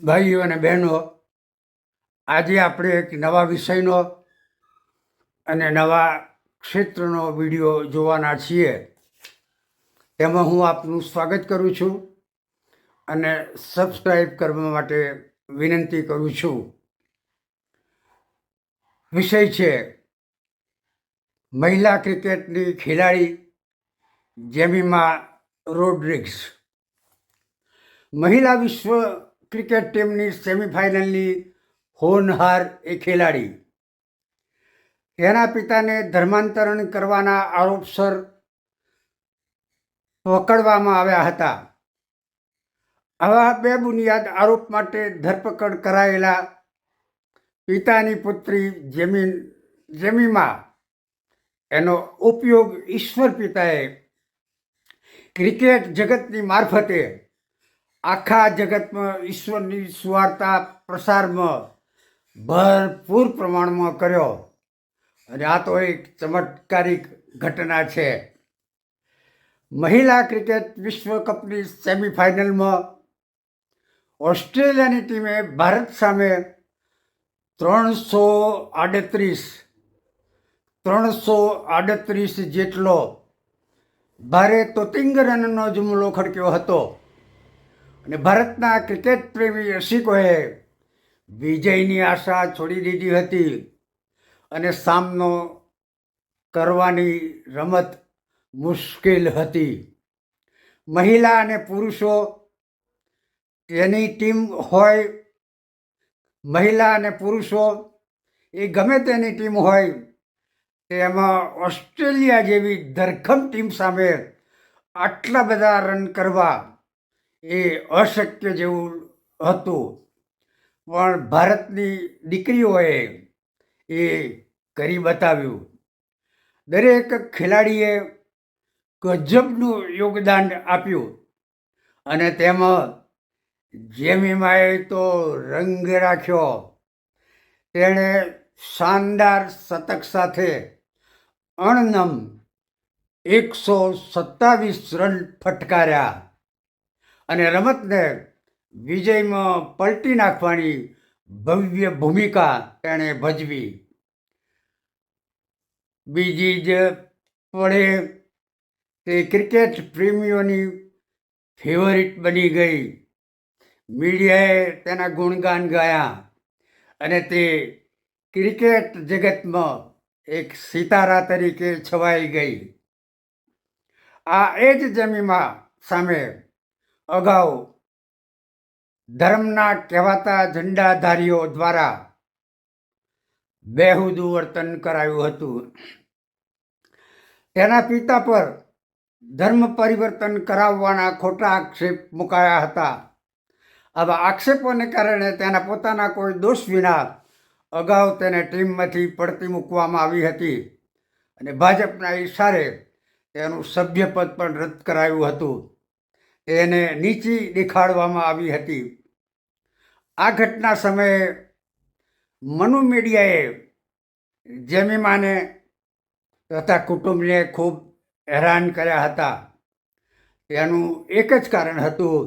ભાઈઓ અને બહેનો, આજે આપણે એક નવા વિષયનો અને નવા ક્ષેત્રનો વિડીયો જોવાના છીએ. તેમાં હું આપનું સ્વાગત કરું છું અને સબસ્ક્રાઈબ કરવા માટે વિનંતી કરું છું. વિષય છે મહિલા ક્રિકેટની ખેલાડી જેમિમા રોડ્રિગ્સ. મહિલા વિશ્વ ક્રિકેટ ટીમની સેમિફાઇનલની હોનહાર એ ખેલાડી. તેના પિતાને ધર્માંતરણ કરવાના આરોપસર પકડવામાં આવ્યા હતા. આવા બેબુનિયાદ આરોપ માટે ધરપકડ કરાયેલા પિતાની પુત્રી જેમિમા એનો ઉપયોગ ઈશ્વર પિતાએ ક્રિકેટ જગતની મારફતે આખા જગતમાં ઈશ્વરની સુવાર્તા પ્રસારમાં ભરપૂર પ્રમાણમાં કર્યો. અને આ તો એક ચમત્કારિક ઘટના છે. મહિલા ક્રિકેટ વિશ્વ કપની સેમિફાઇનલમાં ઓસ્ટ્રેલિયાની ટીમે ભારત સામે 338 જેટલો ભારે તોતિંગ રનનો જુમલો ખડક્યો હતો. અને ભારતના ક્રિકેટ પ્રેમી રસિકોએ વિજયની આશા છોડી દીધી હતી અને સામનો કરવાની રમત મુશ્કેલ હતી. મહિલા અને પુરુષો તેની ટીમ હોય, મહિલા અને પુરુષો એ ગમે તેની ટીમ હોય, તેમાં ઓસ્ટ્રેલિયા જેવી ધરખમ ટીમ સામે આટલા બધા રન કરવા એ અશક્ય જેવું હતું. પણ ભારતની દીકરીઓએ એ કરી બતાવ્યું. દરેક ખેલાડીએ ગજબનું યોગદાન આપ્યું અને તેમાં જેમિમાએ તો રંગ રાખ્યો. તેણે શાનદાર શતક સાથે અણનમ 127 રન ફટકાર્યા અને રમતને વિજયમાં પલટી નાખવાની ભવ્ય ભૂમિકા તેણે ભજવી. બીજી જ પડે તે ક્રિકેટ પ્રેમીઓની ફેવરિટ બની ગઈ. મીડિયાએ તેના ગુણગાન ગાયા અને તે ક્રિકેટ જગતમાં એક સિતારા તરીકે છવાઈ ગઈ. આ એ જ જેમિમા સામે અગાઉ ધર્મના કહેવાતા ઝંડાધારીઓ દ્વારા બેહુદું વર્તન કરાયું હતું. તેના પિતા પર ધર્મ પરિવર્તન કરાવવાના ખોટા આક્ષેપ મુકાયા હતા. આવા આક્ષેપોને કારણે તેના પોતાના કોઈ દોષ વિના અગાઉ તેને ટીમમાંથી પડતી મૂકવામાં આવી હતી અને ભાજપના ઈશારે તેનું સભ્યપદ પણ રદ કરાયું હતું. તેને નીચી દેખાડવામાં આવી હતી. આ ઘટના સમયે મનુ મીડિયાએ જેમિમાને તથા કુટુંબને ખૂબ હેરાન કર્યા હતા. તેનું એક જ કારણ હતું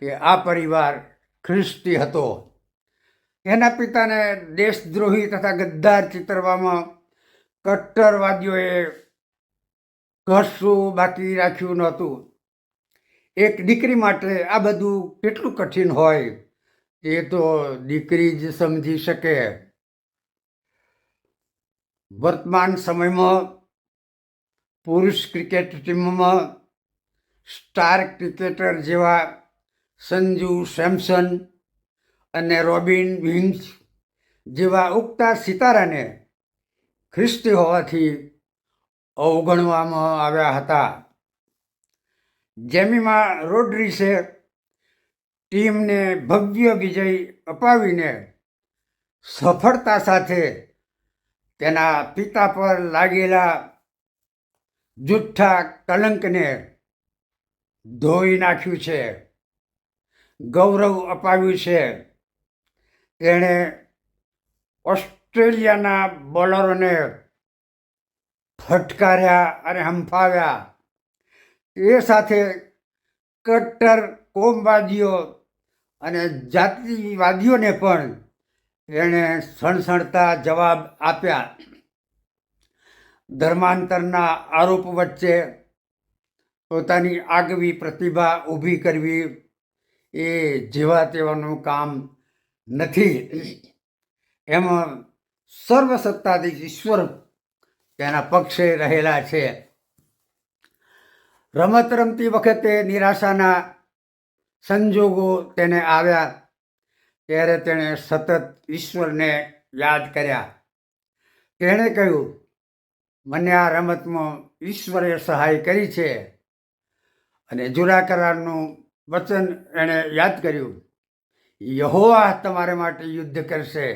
કે આ પરિવાર ખ્રિસ્તી હતો. તેના પિતાને દેશદ્રોહી તથા ગદ્દાર ચિતરવામાં કટ્ટરવાદીઓએ કશું બાકી રાખ્યું નહોતું. એક દીકરી માટે આ બધું કેટલું કઠિન હોય એ તો દીકરી જ સમજી શકે. વર્તમાન સમયમાં પુરુષ ક્રિકેટ ટીમમાં સ્ટાર ક્રિકેટર જેવા સંજુ સેમસન અને રોબિન વિલિયમ્સ જેવા ઉગતા સિતારાને ખ્રિસ્તી હોવાથી અવગણવામાં આવ્યા હતા. જેમિમા રોડ્રિગ્સે ટીમને ભવ્ય વિજય અપાવીને સફળતા સાથે તેના પિતા પર લાગેલા જુઠ્ઠા કલંકને ધોઈ નાખ્યું છે, ગૌરવ અપાવ્યું છે. તેણે ઓસ્ટ્રેલિયાના બોલરોને ફટકાર્યા અને હંફાવ્યા. એ સાથે કટ્ટર કોમવાદીઓ અને જાતિવાદીઓને પણ એણે સણસણતા જવાબ આપ્યા. ધર્માંતરના આરોપ વચ્ચે પોતાની આગવી પ્રતિભા ઊભી કરવી એ જેવા તેવાનું કામ નથી. એમાં સર્વસત્તાધીશ ઈશ્વર તેના પક્ષે રહેલા છે. રમત રમતી વખતે નિરાશાના સંજોગો તેને આવ્યા ત્યારે તેણે સતત ઈશ્વરને યાદ કર્યા. તેણે કહ્યું, મને આ રમતમાં ઈશ્વરે સહાય કરી છે. અને જૂના કરારનું વચન એણે યાદ કર્યું, યહોવા તમારે માટે યુદ્ધ કરશે,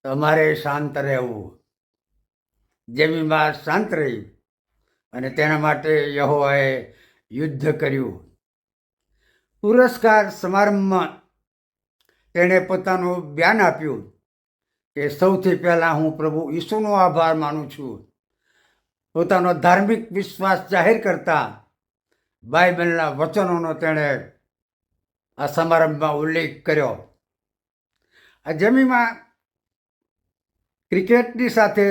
તમારે શાંત રહેવું. જેમીમાં શાંત રહી અને તેના માટે યહોવાએ યુદ્ધ કર્યું. પુરસ્કાર સમારંભમાં તેણે પોતાનું બયાન આપ્યું કે સૌથી પહેલાં હું પ્રભુ ઈસુનો આભાર માનું છું. પોતાનો ધાર્મિક વિશ્વાસ જાહેર કરતા બાઇબલના વચનોનો તેણે આ સમારંભમાં ઉલ્લેખ કર્યો. આ જેમીમાં ક્રિકેટની સાથે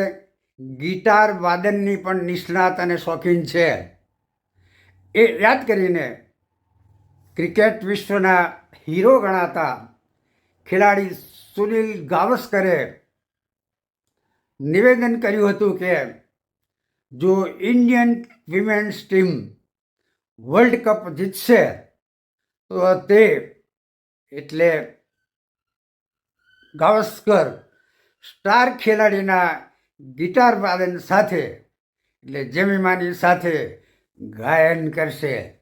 ગિટાર વાદનની પણ નિષ્ણાત અને શોખીન છે. એ યાદ કરીને ક્રિકેટ વિશ્વના હીરો ગણાતા ખેલાડી સુનિલ ગાવસ્કરે નિવેદન કર્યું હતું કે જો Indian women's team world cup જીતશે તો તે એટલે ગાવસ્કર સ્ટાર ખેલાડીના ગિટાર વાદન સાથે એટલે જેમીમાની સાથે ગાયન કરશે.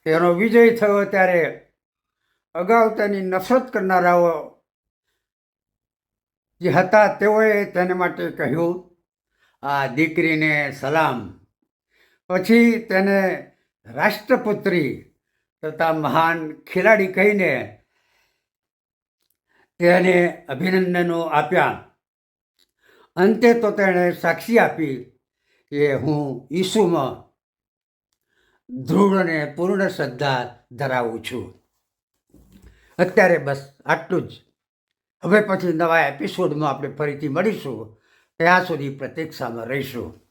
તેનો વિજય થયો ત્યારે અગાઉ તેની નફરત કરનારાઓ જે હતા તેઓએ તેને માટે કહ્યું, આ દીકરીને સલામ. પછી તેને રાષ્ટ્રપુત્રી તથા મહાન ખેલાડી કહીને તેને અભિનંદનો આપ્યા. અંતે તો તેણે સાક્ષી આપી કે હું ઈસુમાં દૃઢ અને પૂર્ણ શ્રદ્ધા ધરાવું છું. અત્યારે બસ આટલું જ. હવે પછી નવા એપિસોડમાં આપણે ફરીથી મળીશું. ત્યાં સુધી પ્રતીક્ષામાં રહીશું.